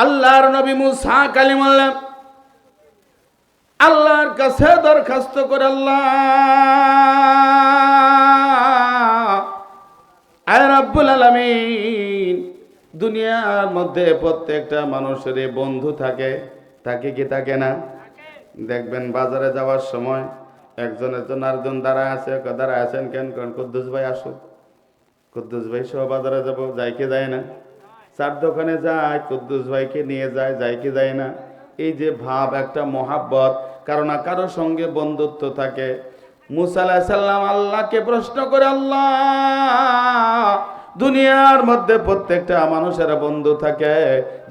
আল্লাহর নবী মুসা কালিমুল্লাহ আল্লাহর কাছে দরখাস্ত করে, আল্লাহ আয় রাব্বুল আলামিন, দুনিয়ার মধ্যে প্রত্যেকটা মানুষের বন্ধু থাকে, থাকে কি থাকে না? দেখবেন বাজারে যাওয়ার সময় একজনের জন্য আরেকজন দাঁড়ায় আছে, দাঁড়ায় আছেন কেন? কারণ কুদ্দুস ভাই আসুক, কুদ্দুস ভাই সহ বাজারে যাবো, যায় কি যায় না? চার দোকানে যায়, কুদ্দুস ভাইকে নিয়ে যায়, যায় কি যায় না? এই যে ভাব, একটা মহাব্বত, কারো না কারো সঙ্গে বন্ধুত্ব থাকে। মুসা আলাইহিস সালাম আল্লাহকে প্রশ্ন করে, আল্লাহ দুনিয়ার মধ্যে প্রত্যেকটা মানুষের বন্ধু থাকে,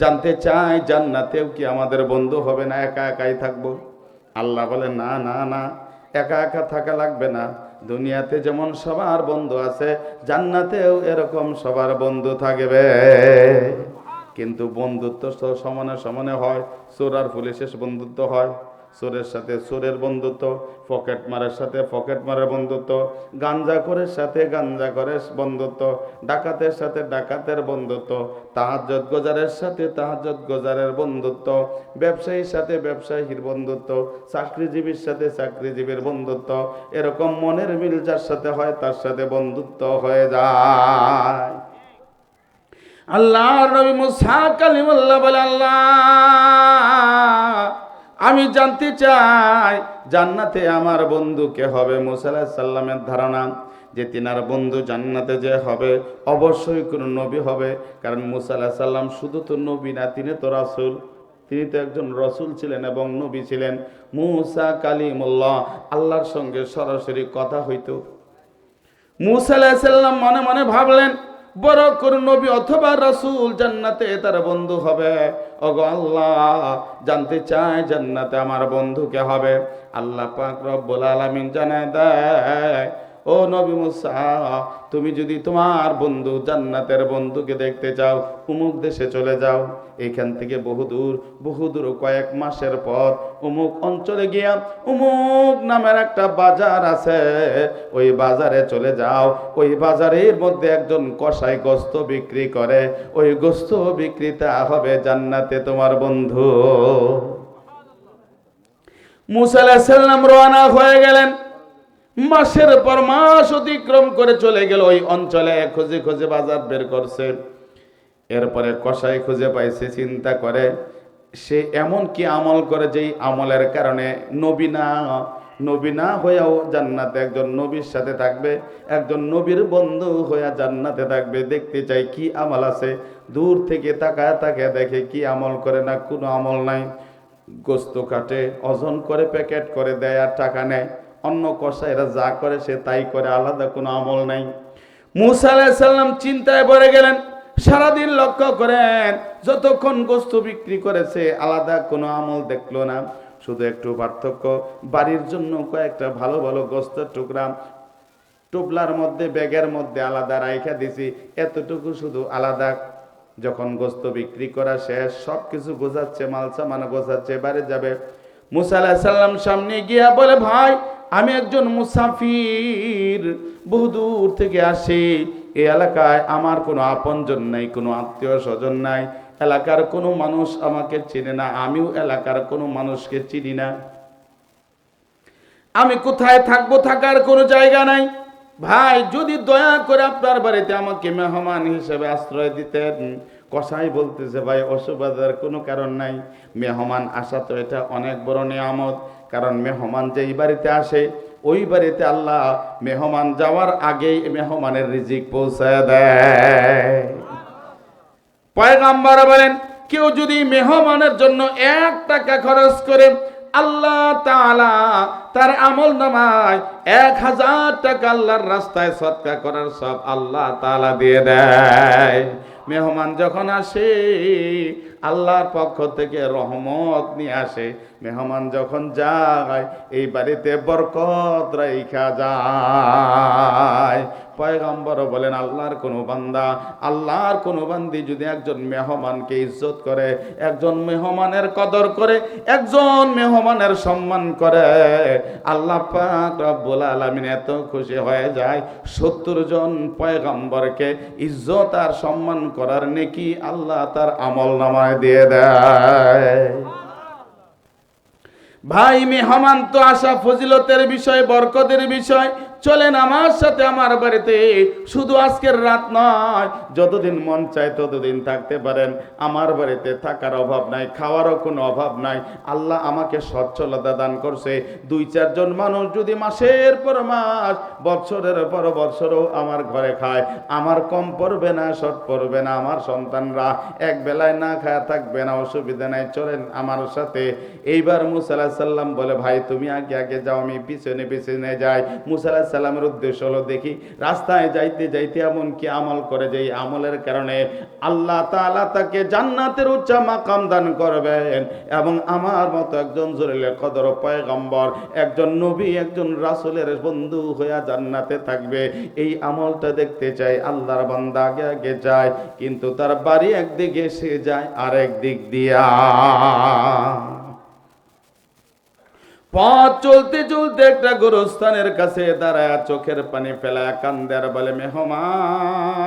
জানতে চাই জান্নাতেও কি আমাদের বন্ধু হবে না একা একাই থাকবো? আল্লাহ বলে, না না না, একা একা থাকা লাগবে না। দুনিয়াতে যেমন সবার বন্ধু আছে, জান্নাতেও এরকম সবার বন্ধু থাকবে। কিন্তু বন্ধুত্ব তো সমানে সমানে হয়। চোর আর পুলিশের বন্ধুত্ব হয়, চোরের সাথে চোরের বন্ধুত্ব, পকেট মারের সাথে পকেট মারের বন্ধুত্ব, গাঞ্জাখোরের সাথে গাঞ্জাখোরের বন্ধুত্ব, ডাকাতের সাথে ডাকাতের বন্ধুত্ব, তাহাজ্জুদ গোজারের সাথে তাহাজ্জুদ গোজারের বন্ধুত্ব, ব্যবসায়ীর সাথে ব্যবসায়ীর বন্ধুত্ব, চাকরিজীবীর সাথে চাকরিজীবীর বন্ধুত্ব। এরকম মনের মিল যার সাথে হয় তার সাথে বন্ধুত্ব হয়ে যায়। আল্লাহর নবী মুসা কালিমুল্লাহ বলে, আল্লাহ আমি জানতে চাই জান্নাতে আমার বন্ধু কে হবে? মুসা আলাইহিস সালামের ধারণা যে তিনার বন্ধু জান্নাতে যে হবে অবশ্যই কোনো নবী হবে, কারণ মুসা আলাইহিস সালাম শুধু তো নবী না, তিনি তো রাসূল, তিনি তো একজন রসুল ছিলেন এবং নবী ছিলেন। মুসা কালিমুল্লাহ, আল্লাহর সঙ্গে সরাসরি কথা হইতো। মুসা আলাইহিস সালাম মনে মনে ভাবলেন, বড় কোন নবী অথবা রাসূল জান্নাতে তার বন্ধু হবে। ওগো আল্লাহ, জানতে চাই জান্নাতে আমার বন্ধু কে হবে? আল্লাহ পাক রব্বুল আলামিন জানায় দেয়, ও নবী মুসা, তুমি যদি তোমার বন্ধু জান্নাতের বন্ধুকে দেখতে চাও, অমুক দেশে চলে যাও। এখান থেকে বহুদূর কয়েক মাসের পর অমুক অঞ্চলে গিয়া অমুক নামের একটা বাজার আছে, ওই বাজারে চলে যাও। ওই বাজারের মধ্যে একজন কসাই গোস্ত বিক্রি করে, ওই গোস্ত বিক্রেতা হবে জান্নাতে তোমার বন্ধু। মুসা আলাইহিস সালাম রওনা হয়ে গেলেন। মাসের পর মাস অতিক্রম করে চলে গেল, ওই অঞ্চলে খুঁজে খুঁজে বাজার বের করছে। এরপরে কসাই খুঁজে পাইছে, চিন্তা করে সে এমন কি আমল করে যেই আমলের কারণে নবী না হয়েও জান্নাতে একজন নবীর সাথে থাকবে, একজন নবীর বন্ধু হয়ে জান্নাতে থাকবে। দেখতে চাই কি আমল আছে। দূর থেকে তাকায় তাকায় দেখে কি আমল করে, না কোনো আমল নাই। গোস্ত কাটে, ওজন করে প্যাকেট করে দেয় আর টাকা নেয়। অন্য কসাইরা যা করে সে তাই করে, আলাদা কোনো আমল নাই। মুসা আলাইহিস সালাম চিন্তায় পড়ে গেলেন। সারাদিন লক্ষ্য করেন, যতক্ষণ গোস্ত বিক্রি করেছে আলাদা কোনো আমল দেখলো না। শুধু একটু পার্থক্য, বাড়ির জন্য কয়েকটা ভালো ভালো গোস্তের টুকরা টোপলার মধ্যে ব্যাগের মধ্যে আলাদা রাইখা দিছি, এতটুকু শুধু আলাদা। যখন গোস্ত বিক্রি করা শেষ, সব কিছু গোছাচ্ছে, মাল সামান গোছাচ্ছে, বাড়ি যাবে। মুসা আলাইহিস সালাম সামনে গিয়া বলে, ভাই আমি একজন মুসাফির, বহুদূর থেকে আসি। এই এলাকায় আমার কোনো আপনজন নাই, কোনো আত্মীয় স্বজন নাই, এলাকার কোনো মানুষ আমাকে চিনে না, আমিও এলাকার কোনো মানুষকে চিনি না। আমি কোথায় থাকবো, থাকার কোনো জায়গা নাই। ভাই যদি দয়া করে আপনার বাড়িতে আমাকে মেহমান হিসেবে আশ্রয় দিতেন। কসাই বলতেছে, ভাই অসুবিধার কোনো কারণ নাই, মেহমান আসা তো এটা অনেক বড় নিয়ামত। কারণ মেহমান যেই বাড়িতে আসে ওই বাড়িতে আল্লাহ মেহমান যাওয়ার আগেই মেহমানের রিজিক পৌঁছায় দেয়। পয়গম্বর বলেন, কেউ যদি মেহমানের জন্য 1 টাকা খরচ করে, আল্লাহ তাআলা তার আমল নামায় 1000 টাকা আল্লাহর রাস্তায় সদকা করার সব আল্লাহ তাআলা দিয়ে দেয়। মেহমান যখন আসে আল্লাহর পক্ষ থেকে রহমত নিয়ে আসে। মেহমান যখন যায় এই বাড়িতে বরকত রাইখা যায়। পয়গম্বর বলেন আল্লাহর কোন বান্দা, আল্লাহর কোন বান্দি যদি একজন মেহমানকে ইজ্জত করে, একজন মেহমানের কদর করে, একজন মেহমানের সম্মান করে, আল্লাহ পাক রব্বুল আলামিন এত খুশি হয়ে যায় 70 জন পয়গম্বরকে ইজ্জত আর সম্মান করার নেকি আল্লাহ তার আমলনামায় দিয়ে দেয়। ভাই, মেহমান তো আসা ফজিলতের বিষয়, বরকতের বিষয়। চলেন আমার সাথে আমার বাড়িতে, শুধু আজকের রাত নয়, যতদিন মন চায় ততদিন থাকতে পারেন। আমার বাড়িতে থাকার অভাব নাই, খাওয়ারও কোনো অভাব নাই। আল্লাহ আমাকে সচ্ছলতা দান করছে। 2-4 জন মানুষ যদি মাসের পর মাস, বছরের পর বছরও আমার ঘরে খায়, আমার কম পড়বে না, শর্ট পড়বে না। আমার সন্তানরা এক বেলায় না খায় থাকবে না, অসুবিধা নাই, চলেন আমার সাথে। এইবার মুসা আলাইহিস সালাম বলে, ভাই তুমি আগে আগে যাও, আমি পিছনে পিছনে যাই। মুসা আলাইহিস সালামের উদ্দেশ্য হলো, দেখি রাস্তায় যাইতে যাইতে এমন কি আমল করে, যে আমলের কারণে আল্লাহ তাআলা তাকে জান্নাতের উচ্চ মাকাম দান করবেন, এবং আমার মতো একজন জলিলে কদর পয়গম্বর, একজন নবী, একজন রাসূলের বন্ধু হইয়া জান্নাতে থাকবে। এই আমলটা দেখতে চাই। আল্লাহর বান্দা আগে আগে যায়, কিন্তু তার বাড়ি একদিকে, সে যায় আরেক দিক দিয়া। পথ চলতে চলতে একটা গোরস্থানের কাছে দাঁড়ায় চোখের পানি ফেলায় কান্দে আর বলে, মেহমান,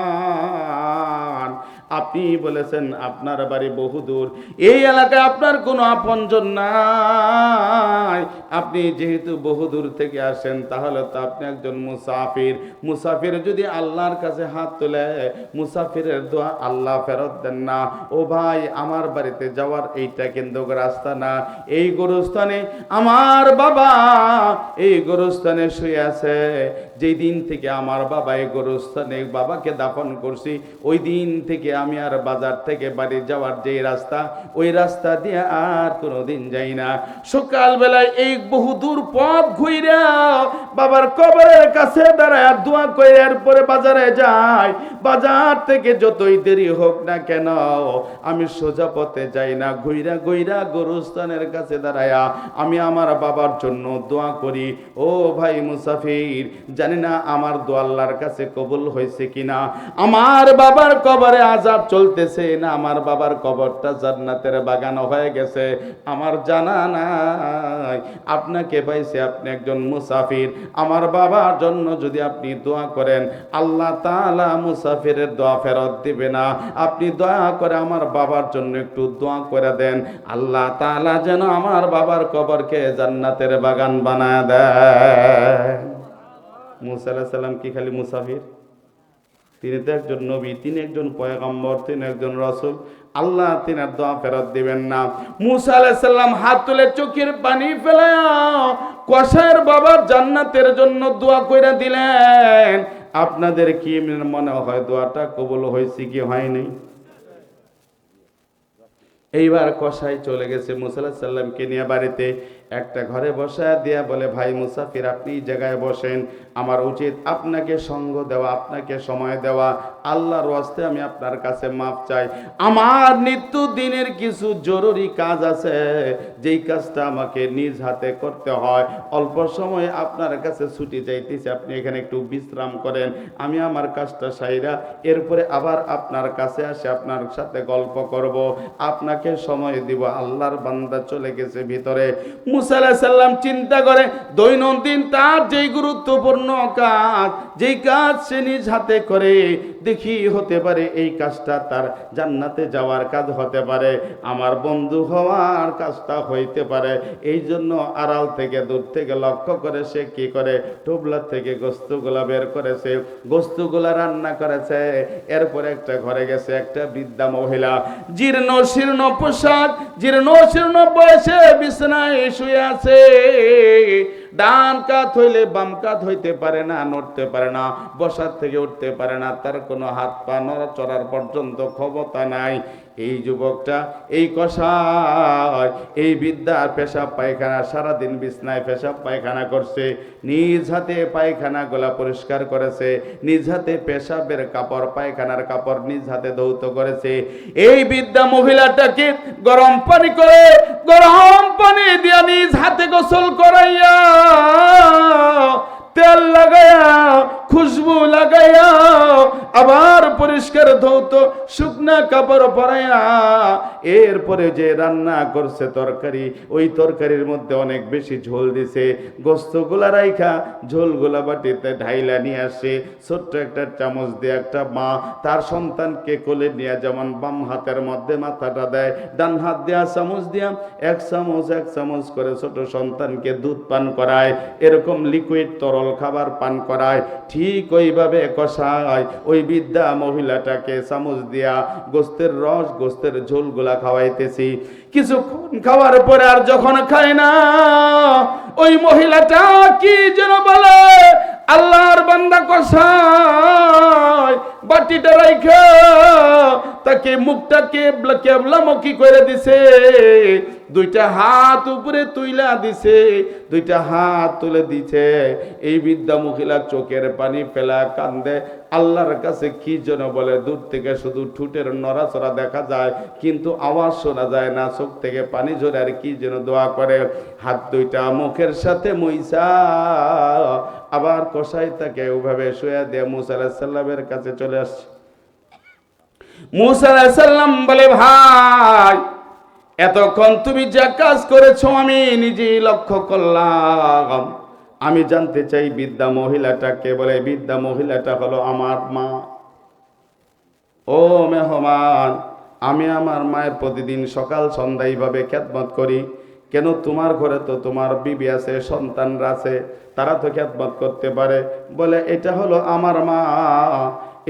আপনি বলেছেন আপনার বাড়ি বহুদূর, এই এলাকায় আপনার কোনো আপনজন নাই। আপনি যেহেতু বহুদূর থেকে আসেন, তাহলে তো আপনি একজন মুসাফির। মুসাফির যদি আল্লাহর কাছে হাত তোলে, মুসাফিরের দোয়া আল্লাহ ফেরত দেন না। ও ভাই, আমার বাড়িতে যাওয়ার এইটা কিন্তু রাস্তা না। এই গোরস্থানে আমার বাবা এই গোরস্থানে শুয়ে আছে। যেই দিন থেকে আমার বাবা এই গোরস্থানে বাবাকে দাফন করছি, ওই দিন থেকে আমি আর বাজার থেকে বাড়ি যাওয়ার যে রাস্তা, ওই রাস্তা দিয়ে আর কোনোদিন যাই না। সকালবেলায় এই বহুদূর পথ ঘুইরা বাবার কবরের কাছে দাঁড়ায় দোয়া করে এরপরে বাজারে যাই। বাজার থেকে যতই দেরি হোক না কেন, আমি সোজা পথে যাই না, ঘুইরা ঘুইরা গোরস্থানের কাছে দাঁড়ায়া আমি আমার বাবার জন্য দোয়া করি। ও ভাই মুসাফির, জানি না আমার দোয়া আল্লাহর কাছে কবুল হয়েছে কিনা, আমার বাবার কবরে আযাব চলতেছে না আমার বাবার কবরটা জান্নাতের বাগান হয়ে গেছে, আমার জানা নাই। আপনাকে পাইছে, আপনি একজন মুসাফির, আমার বাবার জন্য যদি আপনি দোয়া করেন, আল্লাহ তাআলা মুসাফিরের দোয়া ফেরত দিবে না। আপনি দয়া করে আমার বাবার জন্য একটু দোয়া করে দেন, আল্লাহ তাআলা যেন আমার বাবার কবরকে জান্নাতের বাগান বানায় দেয়। মুসা আলাইহিস সালাম কি খালি মুসাফির? তিনি তো একজন নবী, তিনি একজন পয়গম্বর, তিনি একজন রাসূল। আল্লাহ তিনার দোয়া ফেরত দিবেন না। মুসা আলাইহিস সালাম হাত তুলে চোখের পানি ফেলায়া কসাইয়ের বাবার জান্নাতের জন্য দোয়া কইরা দিলেন। আপনাদের কি মনে হয় দোয়াটা কবুল হয়েছে কি হয়নি? এইবার কসাই চলে গেছে মুসা আলাইহিস সালামকে নিয়ে বাড়িতে, একটা ঘরে বসায় দিয়া বলে, ভাই মুসাফির, আপনি এই জায়গায় বসেন, আমার উচিত আপনাকে সঙ্গ দেওয়া, আপনাকে সময় দেওয়া। আল্লাহর ওয়াস্তে আমি আপনার কাছে মাফ চাই। আমার নিত্য দিনের কিছু জরুরি কাজ আছে, যেই কাজটা আমাকে নিজ হাতে করতে হয়। অল্প সময় আপনার কাছে ছুটি চাইতেছি, আপনি এখানে একটু বিশ্রাম করেন, আমি আমার কাজটা সাইরা এরপরে আবার আপনার কাছে আসে আপনার সাথে গল্প করব, আপনাকে সময় দিব। আল্লাহর বান্দা চলে গেছে ভিতরে। মুসা আলাইহিস সালাম চিন্তা করে, দৈনন্দিন তার যেই গুরুত্বপূর্ণ কাজ, যেই কাজ সে নিজ হাতে করে, দেখি হতে পারে এই কাজটা তার জান্নাতে যাওয়ার কাজ হতে পারে, আমার বন্ধু হওয়ার কাজটা হইতে পারে। এই জন্য আড়াল থেকে, দূর থেকে লক্ষ্য করে সে কি করে, টোবলা থেকে গোস্তগুলা বের করেছে, গোস্তগুলা রান্না করেছে। এরপরে একটা ঘরে গেছে, একটা বৃদ্ধা মহিলা, জীর্ণ শীর্ণ পোশাক, জীর্ণ শীর্ণ বয়সে বিছানায় শুয়ে আছে। ডান কাত হইলে বাম কাত হইতে পারে না, নড়তে পারে না, বসার থেকে উঠতে পারে না, তার কোনো হাত পা নড়াচড়ার পর্যন্ত ক্ষমতা নাই। এই যুবকটা, এই কসাই, এই বৃদ্ধার পেশাব পায়খানা, সারাদিন বিছনায় পেশাব পায়খানা করছে, নিজ হাতে পায়খানা গোলা পরিষ্কার করেছে, নিজ হাতে পেশাবের কাপড়, পায়খানার কাপড় নিজ হাতে ধৌত করেছে। এই বৃদ্ধা মহিলাটাকে গরম পানি করে, গরম পানি দিয়া নিজ হাতে গোসল করাইয়া, তেল লাগাইয়া খুশবু লাগাইয়া আবার পরিষ্কার ধৌত শুকনা কাপড় পরাইয়া এরপরে যে রান্না করছে তরকারি, ওই তরকারির মধ্যে অনেক বেশি ঝোল দিছে, গোস্তগুলা রাইখা ঝোলগুলা বাটিতে ঢাইলা নিয়ে আসে। ছোট্ট একটা চামচ দিয়ে একটা মা তার সন্তানকে কোলে নিয়ে যেমন বাম হাতের মধ্যে মাথাটা দেয়, ডান হাত দিয়া চামচ দিয়া এক চামচ করে ছোট সন্তানকে দুধ পান করায়, এরকম লিকুইড তরল খাবার পান করায়, ঠিক ওইভাবে কষায় ওই বৃদ্ধা মহিলাটাকে চামচ দিয়া গোস্তের রস, গোস্তের ঝোলগুলা খাওয়াইতেছি। কিছুক্ষণ খাওয়ার পরে আর যখন খায় না, ওই মহিলাটা কি যেন বলে, আল্লাহর বান্দা কষায় বাটিটা রাইখা তাকে মুখটাকে কেবলামুখী করে দিছে, দুইটা হাত উপরে তুইলা দিছে, দুইটা হাত তুলে দিছে। এই বৃদ্ধা মহিলা চোখের পানি ফেলা কান্দে, আল্লাহর কাছে কি যেন বলে। দূর থেকে শুধু ঠোঁটের নড়াচড়া দেখা যায়, কিন্তু আওয়াজ শোনা যায় না, চোখ থেকে পানি ঝরে আর কি যেন দোয়া করে। হাত দুইটা মুখের সাথে মুইসা আবার কষাই তাকে ওভাবে শুয়ে দিয়ে মুসা আলাইহিস সালামের কাছে চলে আসছে। মুসা আলাইহিস সালাম বলে, ভাই এতক্ষণ তুমি যা কাজ করেছো আমি নিজেই লক্ষ্য করলাম। আমি জানতে চাই বৃদ্ধা মহিলাটাকে বলে। বৃদ্ধা মহিলাটা হলো আমার মা। ও মেহমান, আমি আমার মায়ের প্রতিদিন সকাল সন্ধ্যা এইভাবে খেদমত করি, কেন তোমার ঘরে তো তোমার বিবি আছে, সন্তানরা আছে, তারা তো খেদমত করতে পারে। বলে এটা হলো আমার মা,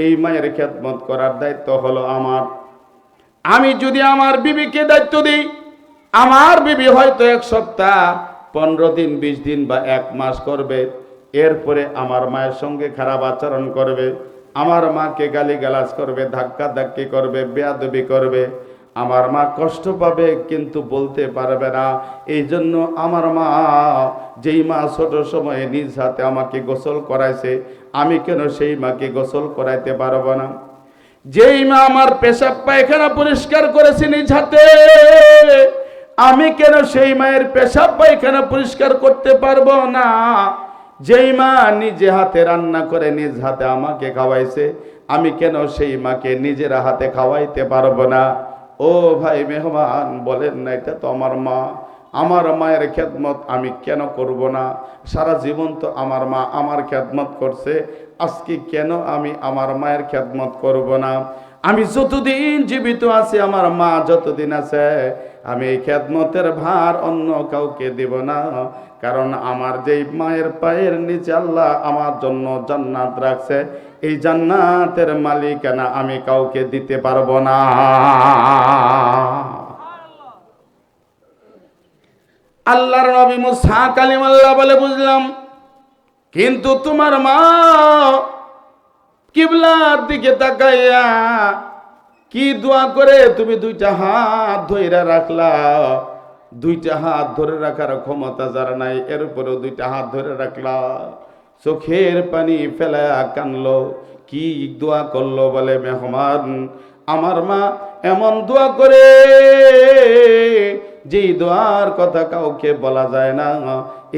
এই মায়ের খেদমত করার দায়িত্ব হলো আমার। আমি যদি আমার বিবিকে দায়িত্ব দিই, আমার বিবি হয়তো 1 সপ্তাহ 15 দিন 20 দিন বা 1 মাস করবে, এরপরে আমার মায়ের সঙ্গে খারাপ আচরণ করবে, আমার মাকে গালিগালাজ করবে, ধাক্কা ধাক্কি করবে, বেয়াদবি করবে। আমার মা কষ্ট পাবে কিন্তু বলতে পারবে না। এই জন্য আমার মা, যেই মা ছোট সময়ে নিজ হাতে আমাকে গোসল করাইছে, আমি কেন সেই মাকে গোসল করাইতে পারবো না? যেই মা আমার পেশাব পায়খানা পরিষ্কার করেছে নিজ হাতে, আমি কেন সেই মায়ের পেশাব পায়খানা পরিষ্কার করতে পারবো না? যেই মা নিজে হাতে রান্না করে নিজ হাতে আমাকে খাওয়াইছে, আমি কেন সেই মাকে নিজের হাতে খাওয়াইতে পারবো না? ও ভাই মেহমান, বলেন না এটা তো আমার মা, আমার মায়ের খেদমত আমি কেন করব না? সারা জীবন তো আমার মা আমার খেদমত করছে, আজকে কেন আমি আমার মায়ের খেদমত করব না? আমি যতদিন জীবিত আছি, আমার মা যতদিন আছে, আমি এই খেদমতের ভার অন্য কাউকে দেব না। কারণ আমার যেই মায়ের পায়ের নিচে আল্লাহ আমার জন্য জান্নাত রাখছে, এই জান্নাতের মালিকানা আমি কাউকে দিতে পারবো না। আল্লাহর নবী মুসা কালিমাল্লাহ বলে, বুঝলাম, কিন্তু তোমার মা কিবলার দিকে তাকাইয়া কি দোয়া করে তুমি 2টা হাত ধরে রাখলা? 2টা হাত ধরে রাখার ক্ষমতা যারা নাই, এর উপরেও 2টা হাত ধরে রাখলা। চোখের পানি ফেলা কানলো, কি দোয়া করলো বলে, মেহমান আমার মা এমন দোয়া করে যেই দোয়ার কথা কাউকে বলা যায় না।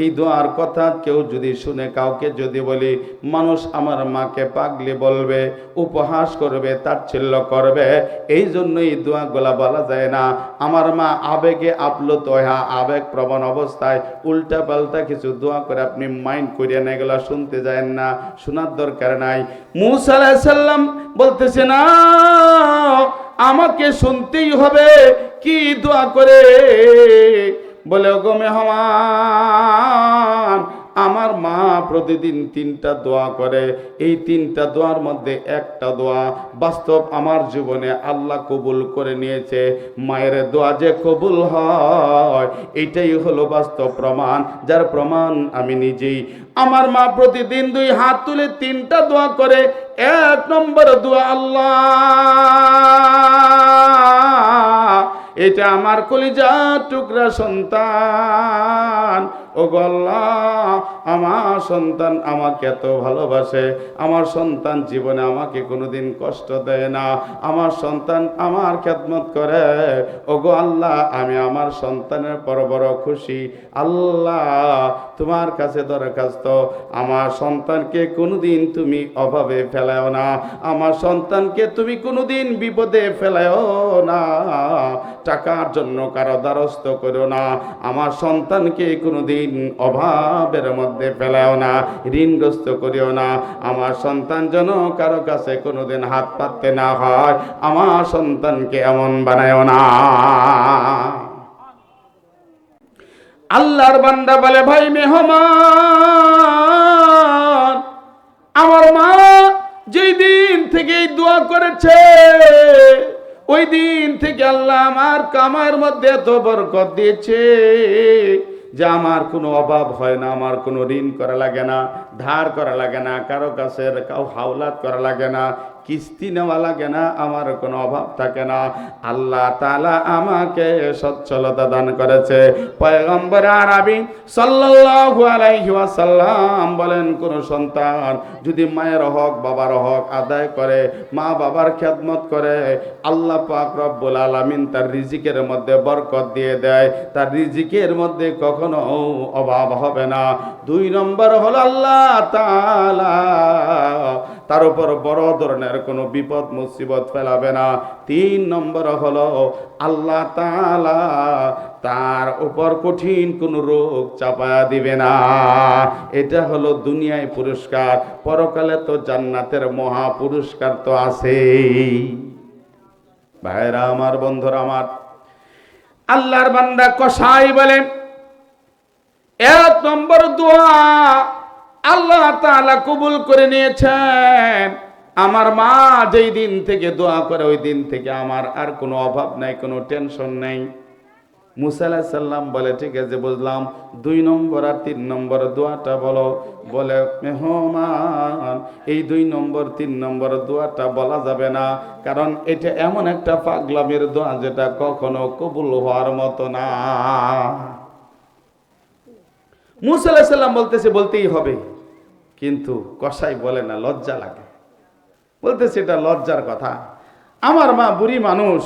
এই দোয়ার কথা কেউ যদি শুনে, কাউকে যদি বলি, মানুষ আমার মাকে পাগলি বলবে, উপহাস করবে, তাচ্ছিল্য করবে। এই জন্য এই দোয়াগুলা বলা যায় না। আমার মা আবেগে আপ্লুত হয়ে, আবেগ প্রবণ অবস্থায় উল্টা পাল্টা কিছু দোয়া করে আপনি মাইন্ড করিয়ে না, এগুলা শুনতে যায় না, শোনার দরকার নাই। মুসা আলাইহিস সালাম বলতেছে না, আমাকে শুনতেই হবে। কি দোয়া করে বলে, গো মেহমান, আমার মা প্রতিদিন 3টা দোয়া করে। এই 3টা দোয়ার মধ্যে একটা দোয়া বাস্তব আমার জীবনে আল্লাহ কবুল করে নিয়েছে। মায়ের দোয়া যে কবুল হয়, এটাই হলো বাস্তব প্রমাণ, যার প্রমাণ আমি নিজেই। আমার মা প্রতিদিন 2 হাত তুলে 3টা দোয়া করে। 1 নম্বর দোয়া, আল্লাহ এটা আমার কলিজার টুকরা সন্তান। ও গো আল্লাহ, আমার সন্তান আমাকে এত ভালোবাসে, আমার সন্তান জীবনে আমাকে কোনোদিন কষ্ট দেয় না, আমার সন্তান আমার খেদমত করে। ও গো আল্লাহ, আমি আমার সন্তানের পর বড় খুশি। আল্লাহ, তোমার কাছে দরখাস্ত, আমার সন্তানকে কোনোদিন তুমি অভাবে ফেলাও না, আমার সন্তানকে তুমি কোনোদিন বিপদে ফেলাও না, টাকার জন্য কারো দ্বারস্থ করো না, আমার সন্তানকে কোনোদিন অভাবের মধ্যে ফেলাও না, ঋণগ্রস্ত করিও না, আমার সন্তান যেন কারো কাছে কোনোদিন হাত পাততে না হয়, আমার সন্তানকে এমন বানায়ও না। আল্লাহর বান্দা বলে, ভাই মেহমান, আমার মা যেই দিন থেকে দোয়া করেছে ওই দিন থেকে আল্লাহ আমার কামার মধ্যে এত বরকত দিয়েছে যে আমার কোনো অভাব হয় না, আমার কোনো ঋণ করা লাগে না, ধার করা লাগে না, কারো কাছে হাওলাত করা লাগে না, কিস্তি নেওয়া লাগে না, আমার কোনো অভাব থাকে না। আল্লাহ তাআলা আমাকে সচ্ছলতা দান করেছে। পয়গম্বর আরবি সাল্লাল্লাহু আলাইহি ওয়াসাল্লাম বলেন, কোন সন্তান যদি মায়ের হক বাবার হক আদায় করে, মা বাবার খেদমত করে, আল্লাহ পাক রব্বুল আলামিন তার রিজিকের মধ্যে বরকত দিয়ে দেয়, তার রিজিকের মধ্যে কখনো অভাব হবে না। 2 নম্বর হলো আল্লাহ তাআলা তার উপর বড় ধরনের কোনো বিপদ মুসিবত ফেলাবে না। 3 নম্বর হলো আল্লাহ তাআলা তার উপর কঠিন কোনো রোগ চাপায়া দিবে না। এটা হলো দুনিয়ায় পুরস্কার, পরকালে তো জান্নাতের মহা পুরস্কার তো আছেই। ভাইরা আমার, বন্ধুরা আমার, আল্লাহর বান্দা কসাই বলেন, 1 নম্বর দোয়া আল্লাহ তাআলা কবুল করে নিয়েছেন। আমার মা যেই দিন থেকে দোয়া করে ওই দিন থেকে আমার আর কোনো অভাব নাই, কোনো টেনশন নাই। মুসা আলাইহিস সালাম বলে, ঠিক আছে বুঝলাম, 2 নম্বর আর 3 নম্বর দোয়াটা বলো। বলে, মেহমান, এই 2 নম্বর 3 নম্বর দোয়াটা বলা যাবে না, কারণ এটা এমন একটা পাগলামের দোয়া যেটা কখনো কবুল হওয়ার মতো না। মুসা আলাইহিস সালাম বলতেছে বলতেই হবে, কিন্তু কসাই বলে না, লজ্জা লাগে। বলতেছে এটা লজ্জার কথা, আমার মা বুড়ি মানুষ,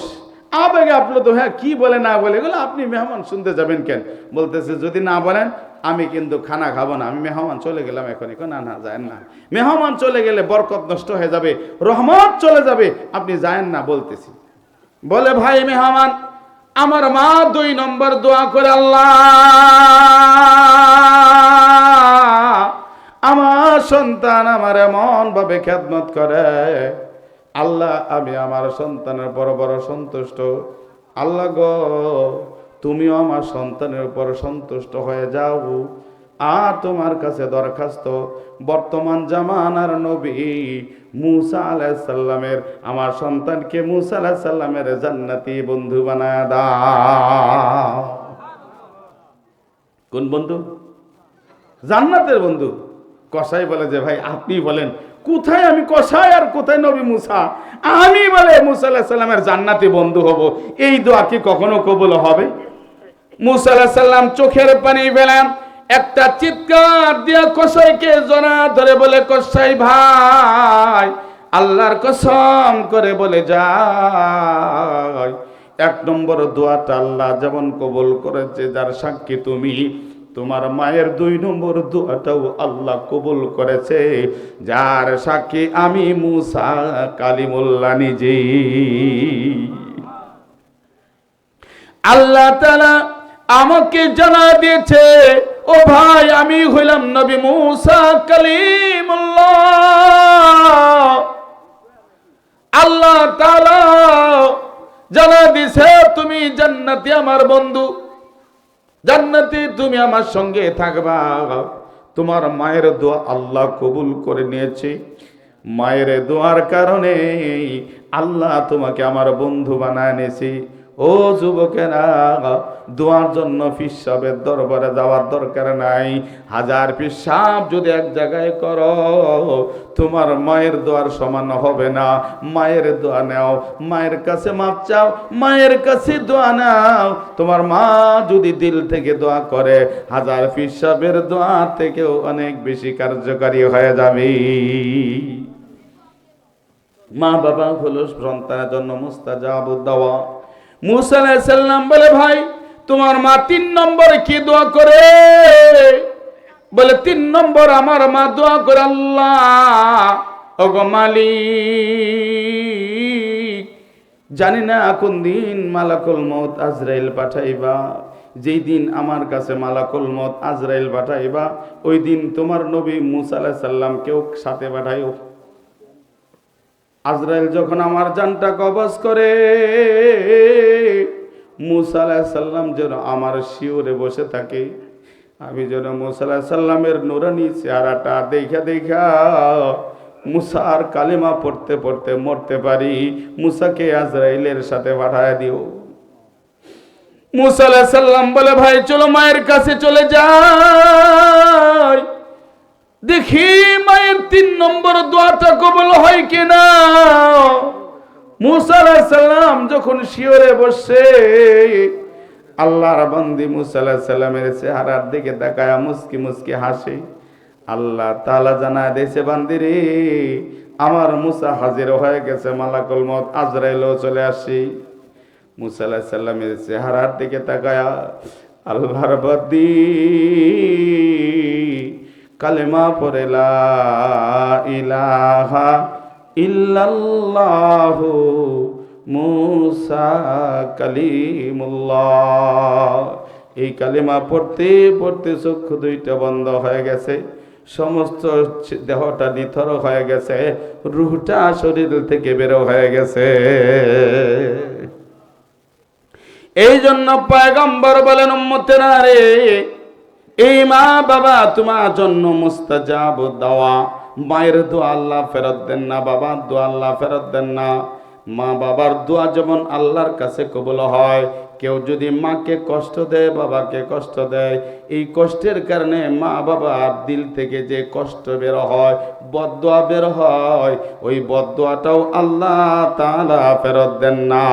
আবেগে আপ্লুত হ্যাঁ কি বলে না বলে এগুলো আপনি মেহমান শুনতে যাবেন কেন? বলতেছে যদি না বলেন আমি কিন্তু খানা খাবো না, আমি মেহমান চলে গেলাম এখনই। না না, যায়েন না, মেহমান চলে গেলে বরকত নষ্ট হয়ে যাবে, রহমত চলে যাবে, আপনি যায়েন না বলতেছি। বলে, ভাই মেহমান, আমার মা 2 নম্বর দোয়া করে, আল্লাহ আমার সন্তান আমার এমন ভাবে খেদমত করে, আল্লাহ আমি আমার সন্তানের বড় বড় সন্তুষ্ট। আল্লাহ গো, তুমিও আমার সন্তানের উপর সন্তুষ্ট হয়ে যাও। আর তোমার কাছে দরখাস্ত, বর্তমান জামানার নবী মুসা আলাইহিস সালামের, আমার সন্তানকে মুসা আলাইহিস সালামের জান্নাতি বন্ধু বানায় দাও। কোন বন্ধু? জান্নাতের বন্ধু। কসাই বলে যে ভাই আপনি বলেন, কোথায় আমি কসাই আর কোথায় নবী মুসা? আমি বলে মুসা আলাইহিস সালামের জান্নাতি বন্ধু হব, এই দোয়া কি কখনো কবুল হবে? মুসা আলাইহিস সালাম চোখের পানি ফেলেন, একটা চিৎকার দিয়া কসাইকে জড়া ধরে বলে, কসাই ভাই, আল্লাহর কসম করে বলে যাই, 1 নম্বর দোয়াটা আল্লাহ যেমন কবুল করেছে, যার সাক্ষী তুমি, তোমার মায়ের 2 নম্বর দোয়াটাও আল্লাহ কবুল করেছে, যার সাক্ষী আমি মুসা কালিমুল্লাহ নিজে। আল্লাহ তাআলা আমাকে জানা দিয়েছে, ও ভাই আমি হইলাম নবী মুসা কালিমুল্লাহ। আল্লাহ তাআলা জানা দিয়েছে তুমি জান্নাতি আমার বন্ধু, জান্নাতে তুমি আমার সঙ্গে থাকবা। তোমার মায়ের দোয়া আল্লাহ কবুল করে নিয়েছে, মায়ের দোয়ার কারণে আল্লাহ তোমাকে আমার বন্ধু বানায় নিয়েছে। ও যুবকেরা, দোয়ার জন্য পিসাবের দরবারে যাওয়ার দরকার নাই। হাজার পিসাব যদি এক জায়গায় করো, তোমার মায়ের দোয়ার সমান হবে না। মায়ের দোয়া নাও, মায়ের কাছে মাপ চাও, মায়ের কাছে দোয়া নাও। তোমার মা যদি দিল থেকে দোয়া করে, হাজার পিসাবের দোয়া থেকেও অনেক বেশি কার্যকারী হয়ে যাবে। মা বাবা হলো সন্তানের জন্য মুস্তাজাবুদ দাওয়া। মুসা আলাইহিস সালাম বলে, ভাই তোমার মা 3 নম্বরে কি দোয়া করে? বলে 3 নম্বর আমার মা দোয়া করে, আল্লাহ ওগো মালিক, জানি না কোন দিন মালাকুল মউত আজরাইল পাঠাইবা। যেই দিন আমার কাছে মালাকুল মউত আজরাইল পাঠাইবা, ওই দিন তোমার নবী মুসা আলাইহিস সালামকেও সাথে পাঠাইও। আজরাইল যখন আমার জানটা কবজ করে, মুসা আলাইহিস সালাম যেন আমার শিওরে বসে থাকে, আমি যেন মুসা আলাইহিস সালামের নূরানি চেহারাটা দেখা দেখা মুসার কালেমা পড়তে পড়তে মরতে পারি। মুসাকে আজরাইলের সাথে পাঠায় দিও। মুসা আলাইহিস সালাম বলে, ভাই চলো মায়ের কাছে চলে যাই, দেখি মায়ের 3 নম্বর দোয়াটা কবুল হয় কিনা। মুসা আলাইহিস সালাম যখন শিওরে বসে, আল্লাহর বান্দি মুসা আলাইহিস সালামের চেহারার দিকে তাকায়া মুস্কি মুস্কি হাসে। আল্লাহ তাআলা জানায় দিয়েছে, বান্দি রে, আমার মুসা হাজির হয়ে গেছে, মালাকুল মউত আজরাইলও চলে আসি। মুসা আলাইহিস সালামের চেহারার দিকে তাকায়া আল্লাহর বান্দি কালেমা পড়ে লা ইলাহা ইল্লাল্লাহু মুসা কালিমুল্লাহ। এই কালেমা পড়তে পড়তে চক্ষু দুইটা বন্ধ হয়ে গেছে, সমস্ত দেহটা নিথর হয়ে গেছে, রূহটা শরীর থেকে বের হয়ে গেছে। এই জন্য পয়গম্বর বলেন, উম্মতেরা রে, এই মা বাবা তোমার জন্য মুস্তাজাবুদ দাওয়া। মায়ের দোয়া আল্লাহ ফেরত দেন না, বাবার দোয়া আল্লাহ ফেরত দেন না। মা বাবার দোয়া যেমন আল্লাহর কাছে কবুল হয়, কেউ যদি মাকে কষ্ট দেয়, বাবাকে কষ্ট দেয়, এই কষ্টের কারণে মা বাবার দিল থেকে যে কষ্ট বের হয়, বদদোয়া বের হয়, ওই বদদোয়াটাও আল্লাহ তাআলা ফেরত দেন না।